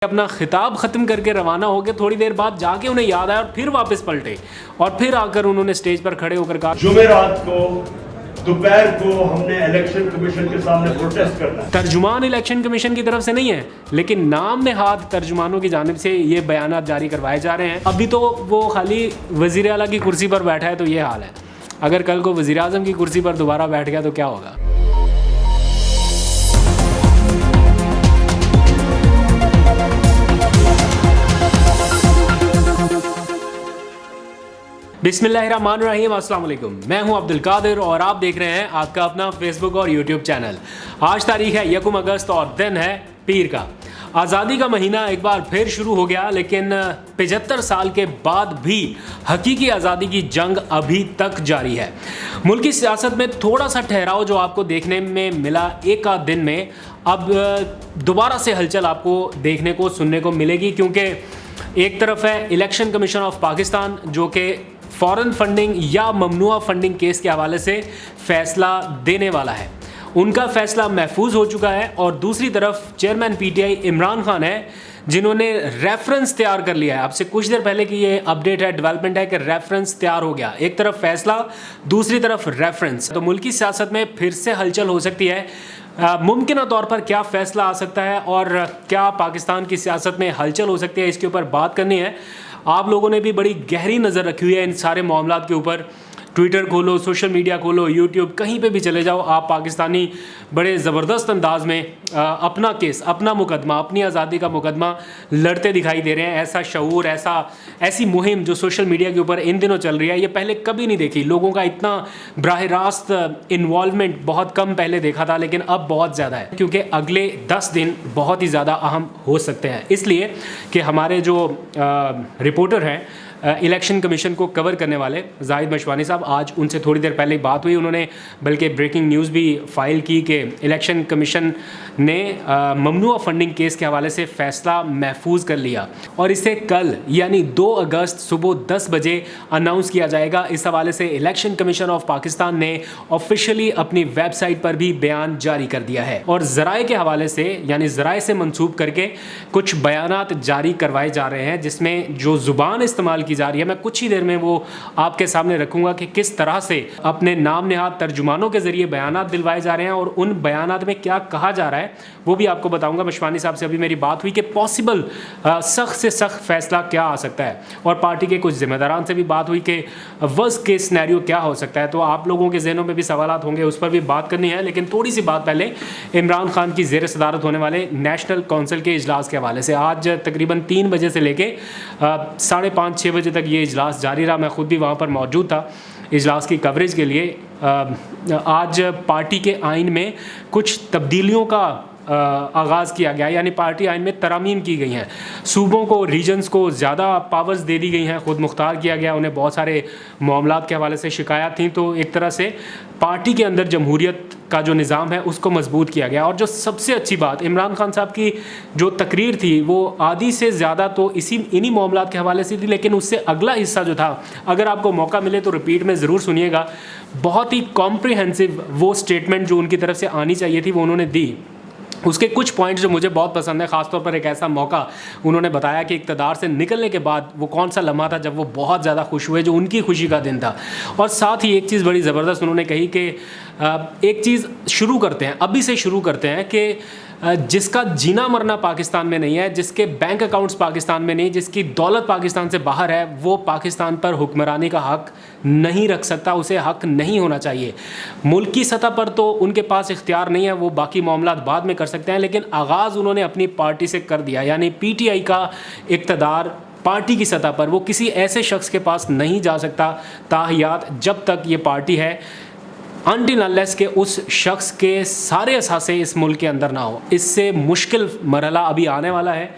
अपना खिताब ख़त्म करके रवाना हो गए, थोड़ी देर बाद जाके उन्हें याद आया और फिर वापस पलटे और फिर आकर उन्होंने स्टेज पर खड़े होकर कहा जुमेरात को दोपहर को हमने इलेक्शन कमीशन के सामने प्रोटेस्ट करना है। तर्जुमान इलेक्शन कमीशन की तरफ से नहीं है, लेकिन नाम नेहाद तर्जुमानों की जानिब से ये बयानात जारी करवाए जा रहे हैं। अभी तो वो खाली वज़ीर आला की कुर्सी पर बैठा है, तो ये हाल है। अगर कल को वज़ीर आज़म की कुर्सी पर दोबारा बैठ गया तो क्या होगा। बिस्मिल्लाहिर्रहमानिर्रहीम, अस्सलाम वालेकुम। मैं हूं अब्दुल कादिर और आप देख रहे हैं आपका अपना फेसबुक और यूट्यूब चैनल। आज तारीख है 1 अगस्त और दिन है पीर का। आज़ादी का महीना एक बार फिर शुरू हो गया, लेकिन 75 साल के बाद भी हकीकी आज़ादी की जंग अभी तक जारी है। मुल्क की सियासत में थोड़ा सा ठहराव जो आपको देखने में मिला एक आध दिन में, अब दोबारा से हलचल आपको देखने को सुनने को मिलेगी, क्योंकि एक तरफ है इलेक्शन कमीशन ऑफ पाकिस्तान जो कि फॉरेन फंडिंग या ममनुआ फंडिंग केस के हवाले से फैसला देने वाला है। उनका फैसला महफूज हो चुका है। और दूसरी तरफ चेयरमैन पीटीआई इमरान खान है, जिन्होंने रेफरेंस तैयार कर लिया है। आपसे कुछ देर पहले की ये अपडेट है, डेवलपमेंट है कि रेफरेंस तैयार हो गया। एक तरफ फैसला, दूसरी तरफ रेफरेंस। तो मुल्क की सियासत में फिर से हलचल हो सकती है। मुमकिन तौर पर क्या फ़ैसला आ सकता है और क्या पाकिस्तान की सियासत में हलचल हो सकती है, इसके ऊपर बात करनी है। आप लोगों ने भी बड़ी गहरी नज़र रखी हुई है इन सारे मामलात के ऊपर। ट्विटर खोलो, सोशल मीडिया खोलो, यूट्यूब, कहीं पे भी चले जाओ, आप पाकिस्तानी बड़े ज़बरदस्त अंदाज में अपना केस, अपना मुकदमा, अपनी आज़ादी का मुकदमा लड़ते दिखाई दे रहे हैं। ऐसा शऊर, ऐसी मुहिम जो सोशल मीडिया के ऊपर इन दिनों चल रही है, ये पहले कभी नहीं देखी। लोगों का इतना बराह रास्त इन्वॉल्वमेंट बहुत कम पहले देखा था, लेकिन अब बहुत ज़्यादा है, क्योंकि अगले 10 दिन बहुत ही ज़्यादा अहम हो सकते हैं। इसलिए कि हमारे जो रिपोर्टर हैं इलेक्शन कमीशन को कवर करने वाले जाहिद मशवानी साहब, आज उनसे थोड़ी देर पहले बात हुई। उन्होंने बल्कि ब्रेकिंग न्यूज़ भी फाइल की कि इलेक्शन कमीशन ने ममनुआ फंडिंग केस के हवाले से फ़ैसला महफूज कर लिया और इसे कल यानी 2 अगस्त सुबह 10 बजे अनाउंस किया जाएगा। इस हवाले से इलेक्शन कमीशन ऑफ पाकिस्तान ने ऑफिशियली अपनी वेबसाइट पर भी बयान जारी कर दिया है और ज़राए के हवाले से, यानी ज़राए से मंसूब करके कुछ बयानात जारी करवाए जा रहे हैं, जिसमें जो ज़ुबान इस्तेमाल की जा रही है, मैं कुछ ही देर में वो आपके सामने रखूंगा कि किस तरह से अपने नाम नेहाद तर्जुमानों के जरिए बयानात दिलवाए जा रहे हैं और उन बयानात में क्या कहा जा रहा है वो भी आपको बताऊंगा। मशवानी साहब से अभी मेरी बात हुई कि पॉसिबल सख्त से सख्त फैसला क्या आ सकता है, और पार्टी के कुछ जिम्मेदारान से भी बात हुई कि वर्स्ट केस सिनेरियो क्या हो सकता है। तो आप लोगों के जहनों में भी सवालात होंगे, उस पर भी बात करनी है। लेकिन थोड़ी सी बात पहले इमरान खान की ज़ेर सदारत होने वाले नेशनल काउंसिल के इजलास के हवाले से। आज तकरीबन 3 बजे से लेके 5:30-6 बजे तक ये इजलास जारी रहा। मैं खुद भी वहाँ पर मौजूद था इजलास की कवरेज के लिए। आज पार्टी के आइन में कुछ तब्दीलियों का आगाज़ किया गया, यानी पार्टी आइन में तरामीम की गई हैं। सूबों को, रीजन्स को ज़्यादा पावर्स दे दी गई हैं, ख़ुद मुख्तार किया गया। उन्हें बहुत सारे मामलात के हवाले से शिकायत थी, तो एक तरह से पार्टी के अंदर जमहूरियत का जो निज़ाम है उसको मजबूत किया गया। और जो सबसे अच्छी बात, इमरान खान साहब की जो तकरीर थी वो आधी से ज़्यादा तो इन्हीं मामलात के हवाले से थी, लेकिन उससे अगला हिस्सा जो था, अगर आपको मौका मिले तो रिपीट में ज़रूर सुनिएगा। बहुत ही कॉम्प्रिहेंसिव वो स्टेटमेंट जो उनकी तरफ से आनी चाहिए थी वो उन्होंने दी। उसके कुछ पॉइंट्स जो मुझे बहुत पसंद है, ख़ासतौर पर एक ऐसा मौका उन्होंने बताया कि इक़्तिदार से निकलने के बाद वो कौन सा लम्हा था जब वो बहुत ज़्यादा खुश हुए, जो उनकी खुशी का दिन था। और साथ ही एक चीज़ बड़ी ज़बरदस्त उन्होंने कही कि एक चीज़ शुरू करते हैं, अभी से शुरू करते हैं कि जिसका जीना मरना पाकिस्तान में नहीं है, जिसके बैंक अकाउंट्स पाकिस्तान में नहीं, जिसकी दौलत पाकिस्तान से बाहर है, वो पाकिस्तान पर हुक्मरानी का हक़ नहीं रख सकता, उसे हक़ नहीं होना चाहिए। मुल्क की सतह पर तो उनके पास इख्तियार नहीं है, वो बाकी मामलात बाद में कर सकते हैं, लेकिन आगाज़ उन्होंने अपनी पार्टी से कर दिया। यानी पीटीआई का इक़्तिदार पार्टी की सतह पर वो किसी ऐसे शख्स के पास नहीं जा सकता ताहियात जब तक ये पार्टी है, अनटिल अनलेस के उस शख्स के सारे असासे इस मुल्क के अंदर ना हो। इससे मुश्किल मरहला अभी आने वाला है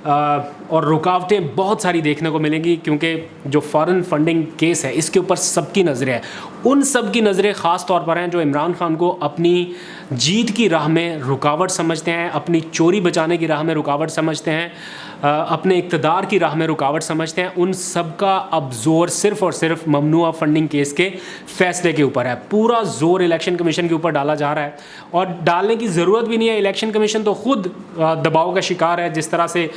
और रुकावटें बहुत सारी देखने को मिलेंगी, क्योंकि जो फॉरेन फंडिंग केस है इसके ऊपर सबकी नज़रें हैं। उन सब की नज़रें ख़ास तौर पर हैं जो इमरान खान को अपनी जीत की राह में रुकावट समझते हैं, अपनी चोरी बचाने की राह में रुकावट समझते हैं, अपने इक़्तिदार की राह में रुकावट समझते हैं, उन सब का अब जोर सिर्फ़ और सिर्फ ममनुआ फंडिंग केस के फैसले के ऊपर है। पूरा जोर इलेक्शन कमीशन के ऊपर डाला जा रहा है और डालने की ज़रूरत भी नहीं है। इलेक्शन कमीशन तो खुद दबाव का शिकार है। जिस तरह से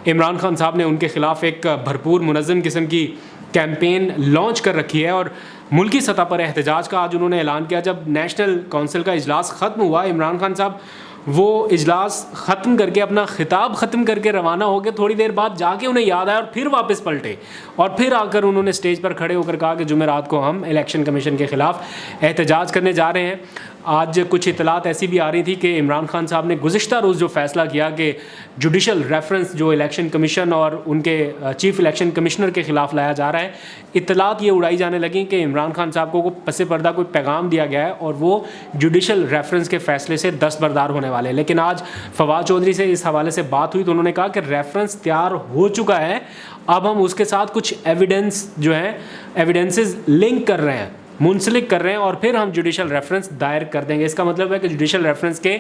इमरान खान साहब ने उनके ख़िलाफ़ एक भरपूर मुनज़्ज़म किस्म की कैंपेन लॉन्च कर रखी है और मुल्की सतह पर एहतजाज का आज उन्होंने ऐलान किया। जब नेशनल काउंसिल का इजलास ख़त्म हुआ, इमरान खान साहब वो इजलास ख़त्म करके अपना खिताब ख़त्म करके रवाना हो गए। थोड़ी देर बाद जाके उन्हें याद आया और फिर वापस पलटे और फिर आकर उन्होंने स्टेज पर खड़े होकर कहा कि जुमेरात को हम इलेक्शन कमीशन के ख़िलाफ़ एहतजाज करने जा रहे हैं। आज कुछ इतलात ऐसी भी आ रही थी कि इमरान खान साहब ने गुज़िश्ता रोज़ जो फ़ैसला किया कि जुडिशल रेफरेंस जो इलेक्शन कमीशन और उनके चीफ़ इलेक्शन कमिश्नर के ख़िलाफ़ लाया जा रहा है, इतलात ये उड़ाई जाने लगी कि इमरान खान साहब को पसे पर्दा कोई पैगाम दिया गया है और वो जुडिशल रेफरेंस के फ़ैसले से दस्तबरदार होने वाले हैं। लेकिन आज फवाद चौधरी से इस हवाले से बात हुई तो उन्होंने कहा कि रेफरेंस तैयार हो चुका है, अब हम उसके साथ कुछ एविडेंस जो है एविडेंसेस लिंक कर रहे हैं, मुंसलिक कर रहे हैं और फिर हम जुडिशल रेफरेंस दायर कर देंगे। इसका मतलब है कि जुडिशल रेफरेंस के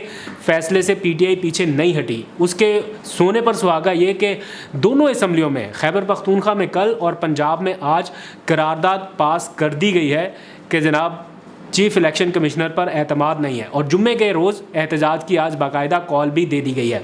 फैसले से पीटीआई पीछे नहीं हटी। उसके सोने पर सुहागा ये कि दोनों असम्बलियों में, खैबर पख्तूनख्वा में कल और पंजाब में आज करारदाद पास कर दी गई है कि जनाब चीफ इलेक्शन कमिश्नर पर एतमाद नहीं है और जुम्मे के रोज़ एहतजाज की आज बाकायदा कॉल भी दे दी गई है।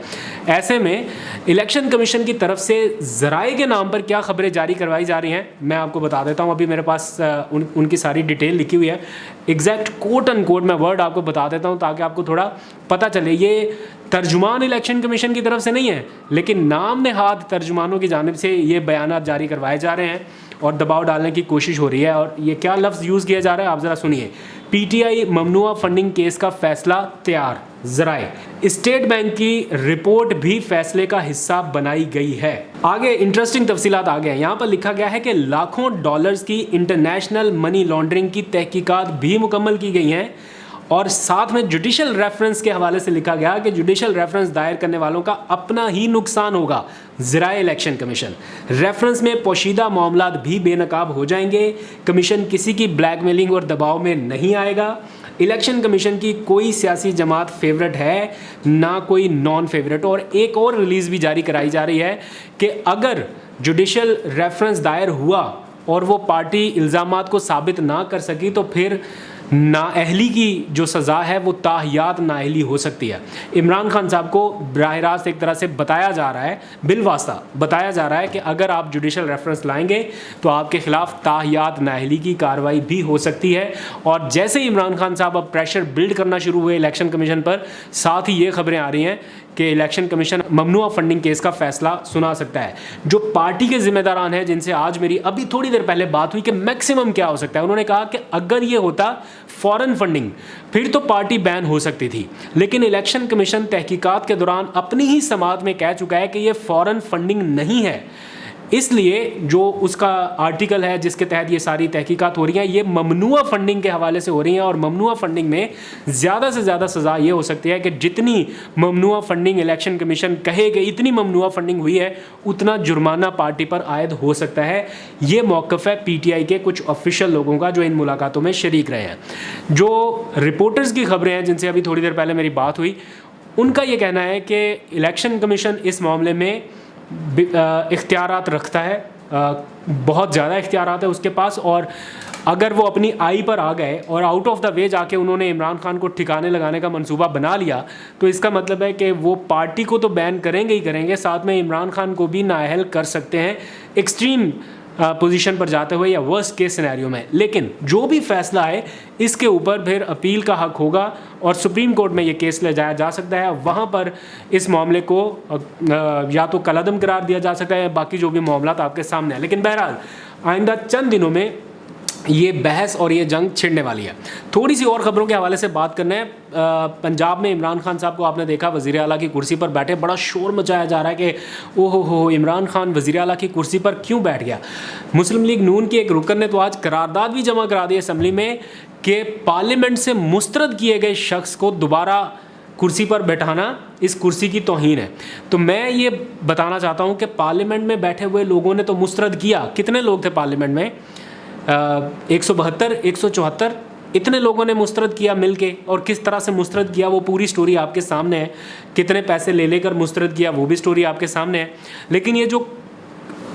ऐसे में इलेक्शन कमीशन की तरफ से ज़राए के नाम पर क्या खबरें जारी करवाई जा रही हैं मैं आपको बता देता हूं। अभी मेरे पास उनकी सारी डिटेल लिखी हुई है, एग्जैक्ट कोट एंड कोट मैं वर्ड आपको बता देता हूं ताकि आपको थोड़ा पता चले। ये तर्जुमान इलेक्शन कमीशन की तरफ से नहीं है, लेकिन नाम नेहाद तर्जुमानों की जानिब से ये बयानात जारी करवाए जा रहे हैं और दबाव डालने की कोशिश हो रही है। और ये क्या लफ्ज़ यूज़ किया जा रहा है आप ज़रा सुनिए। पीटीआई ममनुआ फंडिंग केस का फैसला तैयार, ज़राए स्टेट बैंक की रिपोर्ट भी फैसले का हिस्सा बनाई गई है। आगे इंटरेस्टिंग तफसीलात आ गए हैं। यहाँ पर लिखा गया है कि लाखों डॉलर्स की इंटरनेशनल मनी लॉन्ड्रिंग की तहकीकात भी मुकम्मल की गई हैं और साथ में जुडिशल रेफरेंस के हवाले से लिखा गया कि जुडिशल रेफरेंस दायर करने वालों का अपना ही नुकसान होगा। ज़राए इलेक्शन कमीशन रेफरेंस में पोशीदा मामलात भी बेनकाब हो जाएंगे। कमीशन किसी की ब्लैकमेलिंग और दबाव में नहीं आएगा। इलेक्शन कमीशन की कोई सियासी जमात फेवरेट है ना कोई नॉन फेवरेट। और एक और रिलीज़ भी जारी कराई जा रही है कि अगर जुडिशल रेफरेंस दायर हुआ और वो पार्टी इल्ज़ामात को साबित ना कर सकी तो फिर नाअहली की जो सज़ा है वो ताहियात नाअहली हो सकती है। इमरान खान साहब को बराह रास्त एक तरह से बताया जा रहा है, बिलवास्ता बताया जा रहा है कि अगर आप जुडिशल रेफरेंस लाएंगे तो आपके ख़िलाफ़ ताहियात नाअहली की कार्रवाई भी हो सकती है। और जैसे ही इमरान खान साहब अब प्रेशर बिल्ड करना शुरू हुए इलेक्शन कमीशन पर, साथ ही ये खबरें आ रही हैं कि इलेक्शन कमीशन ममनुआ फंडिंग केस का फैसला सुना सकता है। जो पार्टी के जिम्मेदारान हैं जिनसे आज मेरी अभी थोड़ी देर पहले बात हुई कि मैक्सिमम क्या हो सकता है, उन्होंने कहा कि अगर ये होता फॉरेन फंडिंग फिर तो पार्टी बैन हो सकती थी, लेकिन इलेक्शन कमीशन तहकीकात के दौरान अपनी ही समाअत में कह चुका है कि ये फॉरेन फंडिंग नहीं है। इसलिए जो उसका आर्टिकल है जिसके तहत ये सारी तहकीकात हो रही हैं ये ममनुआ फंडिंग के हवाले से हो रही हैं और ममनुआ फंडिंग में ज़्यादा से ज़्यादा सज़ा ये हो सकती है कि जितनी ममनुआ फंडिंग इलेक्शन कमीशन कहे कि इतनी ममनुआ फंडिंग हुई है उतना जुर्माना पार्टी पर आयद हो सकता है। ये मौक़िफ़ है पीटीआई के कुछ ऑफिशियल लोगों का जो इन मुलाकातों में शरीक रहे हैं। जो रिपोर्टर्स की खबरें हैं जिनसे अभी थोड़ी देर पहले मेरी बात हुई, उनका ये कहना है कि इलेक्शन कमीशन इस मामले में इख्तियारात रखता है, बहुत ज़्यादा इख्तियारात है उसके पास। और अगर वो अपनी आई पर आ गए और आउट ऑफ द वे जाके उन्होंने इमरान खान को ठिकाने लगाने का मंसूबा बना लिया तो इसका मतलब है कि वो पार्टी को तो बैन करेंगे ही करेंगे, साथ में इमरान खान को भी नाअहल कर सकते हैं एक्सट्रीम पोजीशन पर जाते हुए या वर्स्ट केस सिनेरियो में। लेकिन जो भी फैसला है इसके ऊपर फिर अपील का हक होगा और सुप्रीम कोर्ट में ये केस ले जाया जा सकता है। वहाँ पर इस मामले को या तो कलअदम करार दिया जा सकता है, बाकी जो भी मामलात आपके सामने है। लेकिन बहरहाल आइंदा चंद दिनों में ये बहस और ये जंग छिड़ने वाली है। थोड़ी सी और ख़बरों के हवाले से बात करना है। पंजाब में इमरान खान साहब को आपने देखा वज़ीर आला की कुर्सी पर बैठे, बड़ा शोर मचाया जा रहा है कि ओहो हो इमरान खान वज़ीर आला की कुर्सी पर क्यों बैठ गया। मुस्लिम लीग नून के एक रुकन ने तो आज करारदाद भी जमा करा दी असम्बली में कि पार्लियामेंट से मुस्तरद किए गए शख्स को दोबारा कुर्सी पर बैठाना इस कुर्सी की तौहीन है। तो मैं ये बताना चाहता हूँ कि पार्लियामेंट में बैठे हुए लोगों ने तो मुस्तरद किया। कितने लोग थे पार्लियामेंट में? 172, 174 इतने लोगों ने मुस्तरद किया मिलके, और किस तरह से मुस्तरद किया वो पूरी स्टोरी आपके सामने है। कितने पैसे ले लेकर मुस्तरद किया वो भी स्टोरी आपके सामने है। लेकिन ये जो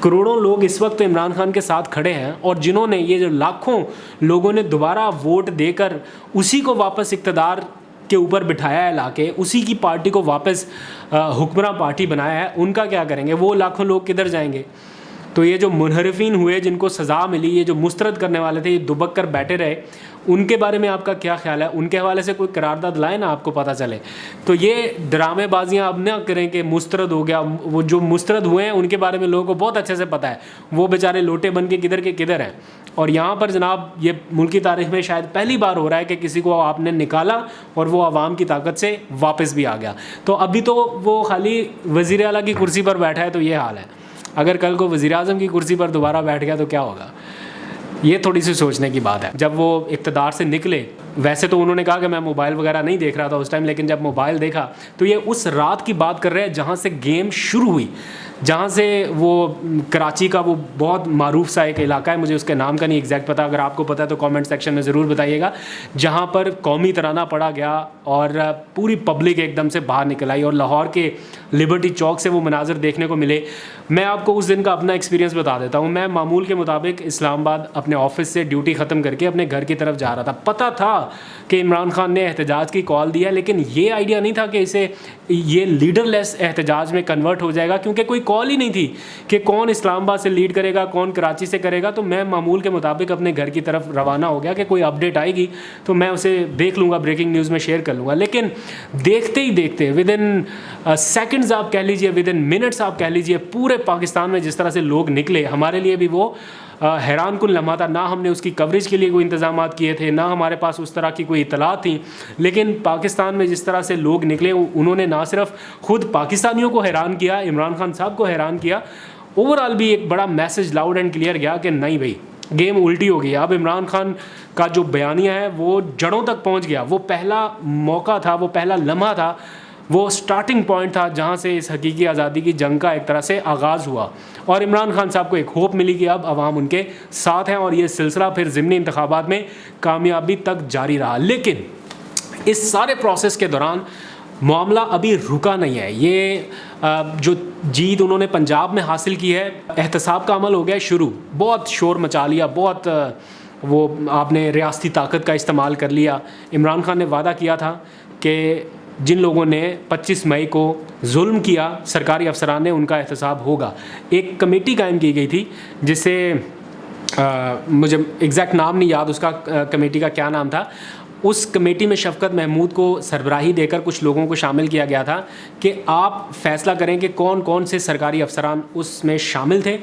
करोड़ों लोग इस वक्त इमरान खान के साथ खड़े हैं, और जिन्होंने ये जो लाखों लोगों ने दोबारा वोट देकर उसी को वापस इक़्तिदार के ऊपर बिठाया है लाके, उसी की पार्टी को वापस हुक्मरान पार्टी बनाया है, उनका क्या करेंगे? वो लाखों लोग किधर जाएंगे? तो ये जो मुनहरिफीन हुए, जिनको सज़ा मिली, ये जो मुस्तरद करने वाले थे, ये दुबक कर बैठे रहे, उनके बारे में आपका क्या ख्याल है? उनके हवाले से कोई करारदाद लाए ना, आपको पता चले। तो ये ड्रामेबाजियाँ अब ना करें कि मुस्तरद हो गया। वो जो मुस्तरद हुए हैं उनके बारे में लोगों को बहुत अच्छे से पता है, वो बेचारे लोटे बन के किधर हैं। और यहाँ पर जनाब ये मुल्क की तारीख में शायद पहली बार हो रहा है कि किसी को आपने निकाला और वो आवाम की ताकत से वापस भी आ गया। तो अभी तो वो खाली वज़ीर आला की कुर्सी पर बैठा है, तो ये हाल है। अगर कल को वज़ीर आज़म की कुर्सी पर दोबारा बैठ गया तो क्या होगा? ये थोड़ी सी सोचने की बात है। जब वो इक़्तिदार से निकले, वैसे तो उन्होंने कहा कि मैं मोबाइल वगैरह नहीं देख रहा था उस टाइम, लेकिन जब मोबाइल देखा तो ये उस रात की बात कर रहे हैं जहाँ से गेम शुरू हुई, जहाँ से वो कराची का वो बहुत मारूफ सा एक इलाका है, मुझे उसके नाम का नहीं एग्जैक्ट पता, अगर आपको पता है तो कमेंट सेक्शन में ज़रूर बताइएगा, जहाँ पर कौमी तराना पढ़ा गया और पूरी पब्लिक एकदम से बाहर निकल आई और लाहौर के लिबर्टी चौक से वो मनाज़र देखने को मिले। मैं आपको उस दिन का अपना एक्सपीरियंस बता देता हूँ। मैं मामूल के मुताबिक इस्लामाबाद अपने ऑफिस से ड्यूटी ख़त्म करके अपने घर की तरफ जा रहा था। पता था कि इमरान खान ने एहतजाज की कॉल दी है, लेकिन ये आइडिया नहीं था कि इसे ये लीडरलेस एहतजाज में कन्वर्ट हो जाएगा, क्योंकि कोई कॉल ही नहीं थी कि कौन इस्लामाबाद से लीड करेगा, कौन कराची से करेगा। तो मैं मामूल के मुताबिक अपने घर की तरफ रवाना हो गया कि कोई अपडेट आएगी तो मैं उसे देख लूँगा, ब्रेकिंग न्यूज़ में शेयर कर लूँगा। लेकिन देखते ही देखते विद इन सेकेंड्स आप कह लीजिए, विद इन मिनट्स आप कह लीजिए, पूरे पाकिस्तान में जिस तरह से लोग निकले, हमारे लिए भी वो हैरान कुन लम्हा था। ना हमने उसकी कवरेज के लिए कोई इंतजाम किए थे, ना हमारे पास उस तरह की कोई इतला थी, लेकिन पाकिस्तान में जिस तरह से लोग निकले, उन्होंने ना सिर्फ खुद पाकिस्तानियों को हैरान किया, इमरान खान साहब को हैरान किया। ओवरऑल भी एक बड़ा मैसेज लाउड एंड क्लियर गया कि नहीं भाई, गेम उल्टी हो गई। अब इमरान खान का जो बयानिया है वो जड़ों तक पहुंच गया। वो पहला मौका था, वो पहला लम्हा था, वो स्टार्टिंग पॉइंट था जहां से इस हकीकी आज़ादी की जंग का एक तरह से आगाज़ हुआ, और इमरान खान साहब को एक होप मिली कि अब अवाम उनके साथ हैं, और ये सिलसिला फिर ज़िमनी इंतखाबात में कामयाबी तक जारी रहा। लेकिन इस सारे प्रोसेस के दौरान मामला अभी रुका नहीं है। ये जो जीत उन्होंने पंजाब में हासिल की है, एहतसाब का अमल हो गया शुरू, बहुत शोर मचा लिया, बहुत वो आपने रियासती ताकत का इस्तेमाल कर लिया। इमरान खान ने वादा किया था कि जिन लोगों ने 25 मई को जुल्म किया सरकारी अफसरान ने, उनका एहतसाब होगा। एक कमेटी कायम की गई थी जिसे मुझे एग्जैक्ट नाम नहीं याद उसका, कमेटी का क्या नाम था। उस कमेटी में शफकत महमूद को सरबराही देकर कुछ लोगों को शामिल किया गया था कि आप फैसला करें कि कौन कौन से सरकारी अफसरान उसमें शामिल थे,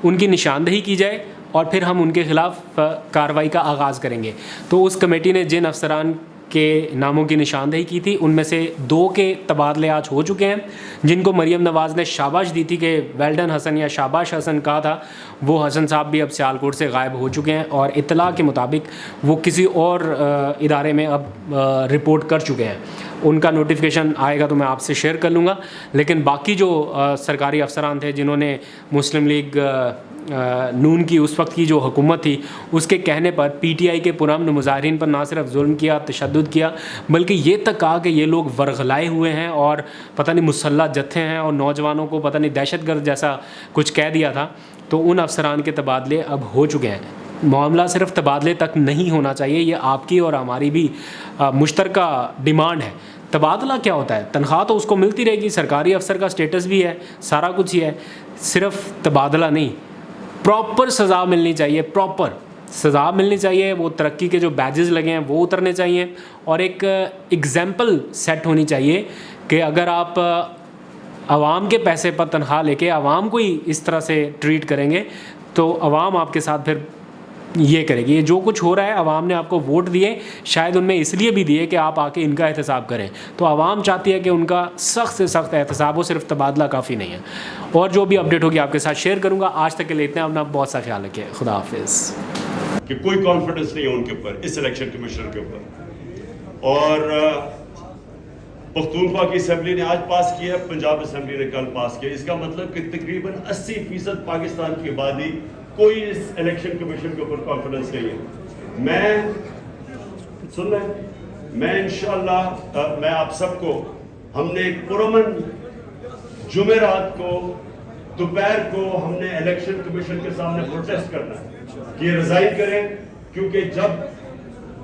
उनकी निशानदेही की जाए और फिर हम उनके ख़िलाफ़ कार्रवाई का आगाज़ करेंगे। तो उस कमेटी ने जिन अफसरान के नामों की निशानदेही की थी, उनमें से 2 के तबादले आज हो चुके हैं। जिनको मरीम नवाज़ ने शाबाश दी थी कि वेल डन हसन या शाबाश हसन कहा था, वो हसन साहब भी अब सियालकोट से गायब हो चुके हैं, और इत्तला के मुताबिक वो किसी और इदारे में अब रिपोर्ट कर चुके हैं। उनका नोटिफिकेशन आएगा तो मैं आपसे शेयर कर लूँगा। लेकिन बाकी जो सरकारी अफसरान थे जिन्होंने मुस्लिम लीग नून की उस वक्त की जो हुकूमत थी उसके कहने पर PTI के पुरअमन मुजाहिरीन पर ना सिर्फ जुल्म किया, तशद्दुद किया, बल्कि ये तक कहा कि ये लोग वरगलाए हुए हैं और पता नहीं मुसल्लह जत्थे हैं, और नौजवानों को पता नहीं दहशतगर्द जैसा कुछ कह दिया था। तो उन अफसरान के तबादले अब हो चुके हैं। मामला सिर्फ तबादले तक नहीं होना चाहिए, ये आपकी और हमारी भी मुश्तरका डिमांड है। तबादला क्या होता है? तनख्वाह तो उसको मिलती रहेगी, सरकारी अफसर का स्टेटस भी है, सारा कुछ ही है। सिर्फ तबादला नहीं, प्रॉपर सज़ा मिलनी चाहिए, प्रॉपर सज़ा मिलनी चाहिए। वो तरक्की के जो बैजेस लगे हैं वो उतरने चाहिए, और एक एग्जाम्पल सेट होनी चाहिए कि अगर आप आवाम के पैसे पर तनख्वाह लेके आवाम को ही इस तरह से ट्रीट करेंगे तो आवाम आपके साथ फिर ये करेगी। ये जो कुछ हो रहा है, आवाम ने आपको वोट दिए, शायद उनमें इसलिए भी दिए कि आप आके इनका एहतसाब करें। तो आवाम चाहती है कि उनका सख्त से सख्त एहतसाब हो, सिर्फ तबादला काफ़ी नहीं है। और जो भी अपडेट होगी आपके साथ शेयर करूँगा। आज तक के लिए इतना, अपना बहुत सा ख्याल रखिए। खुदा हाफिज़। कि कोई कॉन्फिडेंस नहीं है उनके ऊपर, इस इलेक्शन कमीशन के ऊपर। और पख्तूनख्वा की असम्बली ने आज पास किया, पंजाब असम्बली ने कल पास किया। इसका मतलब कि तकरीबन 80% पाकिस्तान की आबादी कोई इस इलेक्शन कमीशन के ऊपर कॉन्फिडेंस नहीं है। मैं सुन रहे हैं? मैं इंशाअल्लाह मैं आप सबको, हमने पुरमन जुमेरात को दोपहर को हमने इलेक्शन कमीशन के सामने प्रोटेस्ट करना है कि ये रिजाइन करें, क्योंकि जब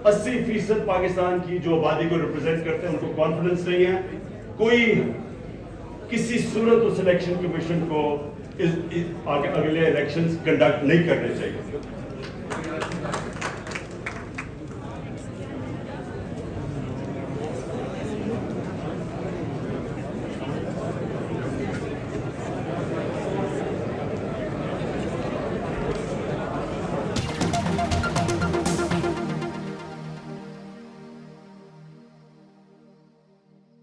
80% पाकिस्तान की जो आबादी को रिप्रेजेंट करते हैं उनको कॉन्फिडेंस नहीं है, कोई किसी सूरत उस इलेक्शन कमीशन को अगले इलेक्शंस कंडक्ट नहीं करने चाहिए।